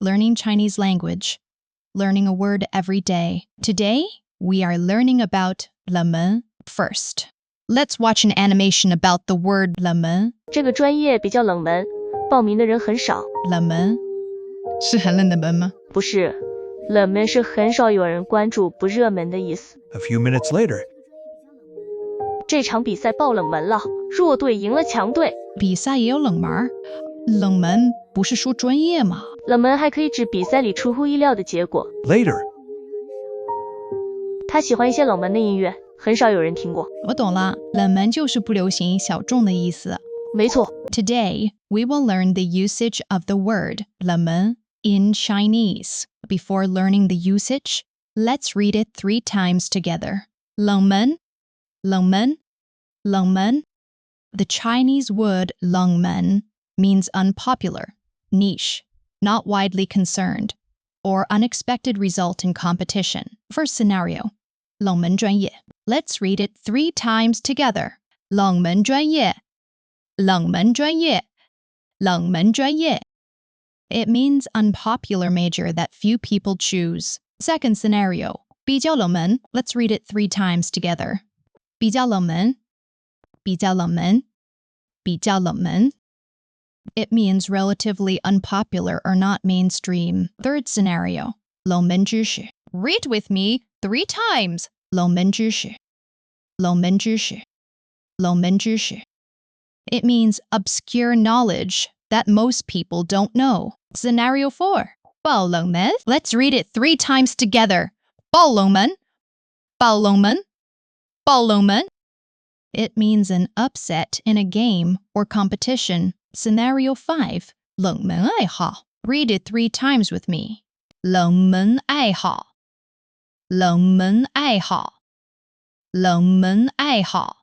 learning Chinese language, learning a word every day. Today, we are learning about 冷门 first. Let's watch an animation about the word 冷门。这个专业比较冷门，报名的人很少。冷门是很冷的门吗？不是，冷门是很少有人关注，不热门的意思。 A few minutes later. 这场比赛爆冷门了，弱队赢了强队。比赛也有冷门？冷门不是说专业吗？冷门还可以指比赛里出乎意料的结果。 Later. 他喜欢一些冷门的音乐，很少有人听过。我懂了，冷门就是不流行、小众的意思。没错。 Today, we will learn the usage of the word 冷门 in Chinese. Before learning the usage, let's read it 3 times together. 冷门冷门冷门 The Chinese word 冷门 means unpopular, niche, not widely concerned, or unexpected result in competition. First scenario, 冷门专业. Let's read it 3 times together. 冷门专业冷门专业冷门专业 It means unpopular major that few people choose. Second scenario, 比较冷门. Let's read it 3 times together. 比较冷门比较冷门比较冷门 It means relatively unpopular or not mainstream. Third scenario, 冷门知识. Read with me 3 times. 冷门知识冷门知识冷门知识 It means obscure knowledge that most people don't know. Scenario 4, 爆冷门. Let's read it 3 times together. 爆冷门爆冷门爆冷门 It means an upset in a game or competition. Scenario 5, 冷门爱好. Read it 3 times with me. 冷门爱好冷门爱好冷门爱好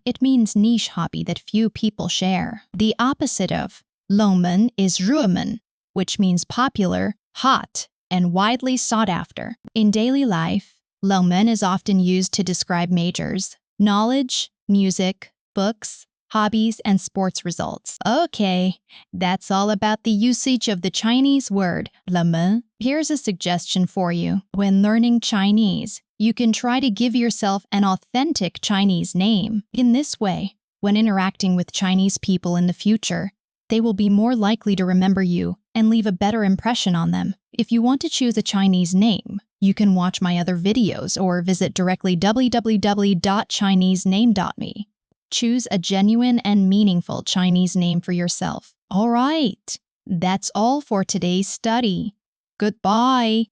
It means niche hobby that few people share. The opposite of 冷门 is 热门, which means popular, hot, and widely sought after. In daily life, 冷门 is often used to describe majors, knowledge, music, books, hobbies, and sports results. Okay, that's all about the usage of the Chinese word 冷门. Here's a suggestion for you. When learning Chinese, you can try to give yourself an authentic Chinese name. In this way, when interacting with Chinese people in the future, they will be more likely to remember you and leave a better impression on them. If you want to choose a Chinese name, you can watch my other videos or visit directly www.chinesename.me. Choose a genuine and meaningful Chinese name for yourself. All right, that's all for today's study. Goodbye.